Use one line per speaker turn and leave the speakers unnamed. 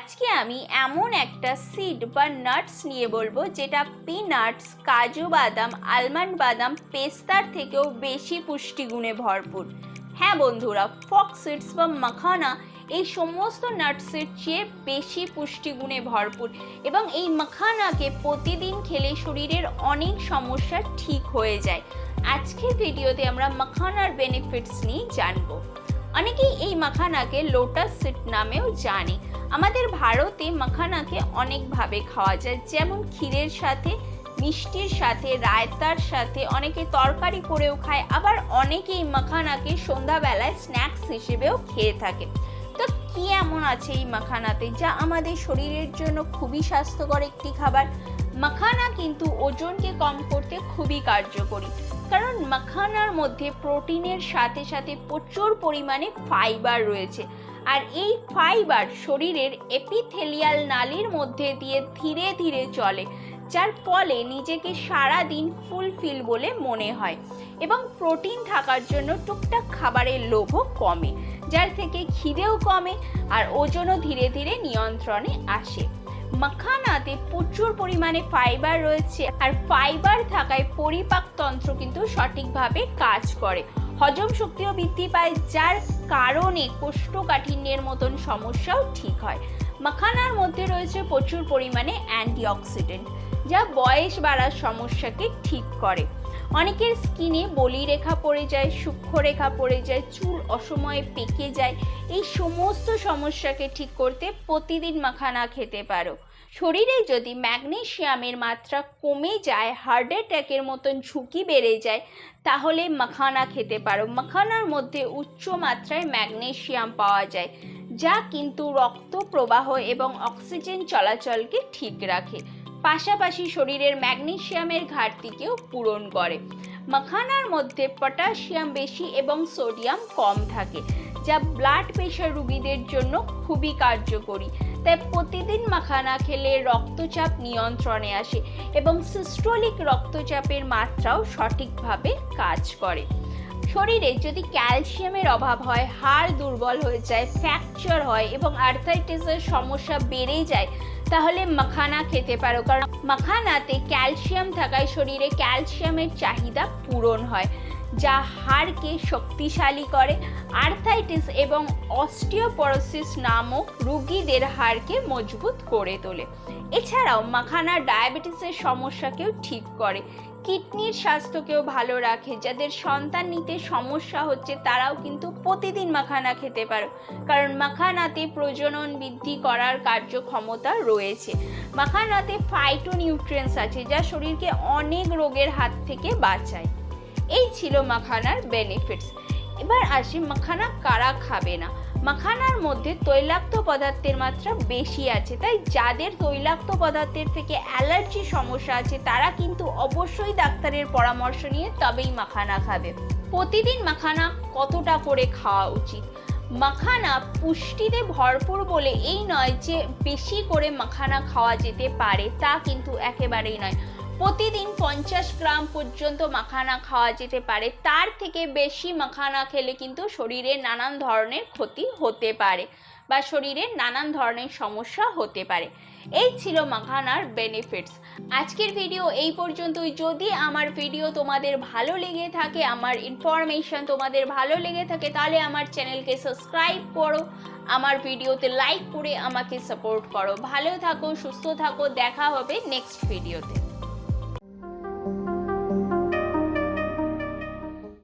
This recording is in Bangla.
আজকে আমি এমন একটা সিড বা নাটস নিয়ে বলবো যেটা পিনাটস, কাজু বাদাম, আলমন্ড বাদাম, পেস্তার থেকেও বেশি পুষ্টিগুণে ভরপুর। হ্যাঁ বন্ধুরা, ফক্স সিডস বা মাখানা এই সমস্ত নাটসের চেয়ে বেশি পুষ্টিগুণে ভরপুর এবং এই মাখানাকে প্রতিদিন খেলে শরীরের অনেক সমস্যা ঠিক হয়ে যায়। আজকের ভিডিওতে আমরা মাখানার বেনিফিটস নিয়ে জানবো। অনেকেই এই মাখানাকে লোটাস সিড নামেও জানে। আমাদের ভারতে মাখানাকে অনেকভাবে খাওয়া যায়, যেমন ক্ষীরের সাথে, মিষ্টির সাথে, রায়তার সাথে, অনেকে তরকারি করেও খায়, আবার অনেকেই মাখানাকে সন্ধ্যাবেলায় স্ন্যাক্স হিসেবেও খেয়ে থাকে। তো কি এমন আছে এই মাখানাতে যা আমাদের শরীরের জন্য খুবই স্বাস্থ্যকর একটি খাবার? মাখানা কিন্তু ওজনকে কম করতে খুবই কার্যকরী, কারণ মাখানার মধ্যে প্রোটিনের সাথে সাথে প্রচুর পরিমাণে ফাইবার রয়েছে। আর এই ফাইবার শরীরের এপিথেলিয়াল নালীর মধ্যে দিয়ে ধীরে ধীরে চলে, যার ফলে নিজেকে সারাদিন ফুলফিল বলে মনে হয় এবং প্রোটিন থাকার জন্য টুকটাক খাবারের লোভও কমে, যার থেকে খিদেও কমে আর ওজনও ধীরে ধীরে নিয়ন্ত্রণে আসে। মাখানাতে প্রচুর পরিমাণে ফাইবার রয়েছে আর ফাইবার থাকায় পরিপাকতন্ত্র কিন্তু সঠিকভাবে কাজ করে, হজম শক্তিও বৃদ্ধি পায়, যার কারণে কোষ্ঠকাঠিন্যের মতন সমস্যাও ঠিক হয়। মাখানার মধ্যে রয়েছে প্রচুর পরিমাণে অ্যান্টিঅক্সিডেন্ট, যা বয়স বাড়ার সমস্যাকে ঠিক করে। অনেকের স্কিনে বলিরেখা পড়ে যায়, সূক্ষ্মরেখা পড়ে যায়, চুল অসময়ে পেকে যায়, এই সমস্ত সমস্যাকে ঠিক করতে প্রতিদিন মাখানা খেতে পারো। শরীরে যদি ম্যাগনেসিয়ামের মাত্রা কমে যায়, হার্ট অ্যাটাকের মতন ঝুঁকি বেড়ে যায়, তাহলে মাখানা খেতে পারো। মাখানার মধ্যে উচ্চ মাত্রায় ম্যাগনেসিয়াম পাওয়া যায়, যা কিন্তু রক্ত প্রবাহ এবং অক্সিজেন চলাচলকে ঠিক রাখে, পাশাপাশি শরীরের ম্যাগনেসিয়ামের ঘাটতিকেও পূরণ করে। মাখানার মধ্যে পটাশিয়াম বেশি এবং সোডিয়াম কম থাকে, যা ব্লাড প্রেশার রোগীদের জন্য খুবই কার্যকরী। তাই প্রতিদিন মাখানা খেলে রক্তচাপ নিয়ন্ত্রণে আসে এবং সিস্টোলিক রক্তচাপের মাত্রাও সঠিকভাবে কাজ করে। শরীরে যদি ক্যালসিয়ামের অভাব হয়, হাড় দুর্বল হয়ে যায়, ফ্র্যাকচার হয় এবং আর্থ্রাইটিসের সমস্যা বেড়ে যায়, তাহলে মাখানা খেতে পারো, কারণ মাখানাতে ক্যালসিয়াম থাকায় শরীরে ক্যালসিয়ামের চাহিদা পূরণ হয়, যা হাড়কে শক্তিশালী করে। আর্থ্রাইটিস এবং অস্টিওপরোসিস নামক রোগীদের হাড়কে মজবুত করে তোলে। এছাড়াও মাখানা ডায়াবেটিসের সমস্যাকেও ঠিক করে, কিডনির স্বাস্থ্যকেও ভালো রাখে। যাদের সন্তান নিতে সমস্যা হচ্ছে তারাও কিন্তু প্রতিদিন মাখানা খেতে পারো, কারণ মাখানাতে প্রজনন বৃদ্ধি করার কার্যক্ষমতা রয়েছে। মাখানাতে ফাইটোনিউট্রিয়েন্টস আছে, যা শরীরকে অনেক রোগের হাত থেকে বাঁচায়। এই ছিল মাখানার বেনিফিটস। এবার আসি মাখানা কারা খাবে না। মাখানার মধ্যে তৈলাক্ত পদার্থের মাত্রা বেশি আছে, তাই যাদের তৈলাক্ত পদার্থের থেকে অ্যালার্জি সমস্যা আছে তারা কিন্তু অবশ্যই ডাক্তারের পরামর্শ নিয়ে তবেই মাখানা খাবে। প্রতিদিন মাখানা কতটা করে খাওয়া উচিত? মাখানা পুষ্টিতে ভরপুর বলে এই নয় যে বেশি করে মাখানা খাওয়া যেতে পারে, তা কিন্তু একেবারেই নয়। প্রতিদিন 50 গ্রাম পর্যন্ত মাখানা খাওয়া যেতে পারে, তার থেকে বেশি মাখানা খেলে কিন্তু শরীরে নানান ধরনের ক্ষতি হতে পারে বা শরীরে নানান ধরনের সমস্যা হতে পারে। এই ছিল মাখানার বেনিফিটস। আজকের ভিডিও এই পর্যন্তই। যদি আমার ভিডিও তোমাদের ভালো লেগে থাকে, আমার ইনফরমেশন তোমাদের ভালো লেগে থাকে, তাহলে আমার চ্যানেলকে সাবস্ক্রাইব করো, আমার ভিডিওতে লাইক করে আমাকে সাপোর্ট করো। ভালো থাকো, সুস্থ থাকো, দেখা হবে নেক্সট ভিডিওতে।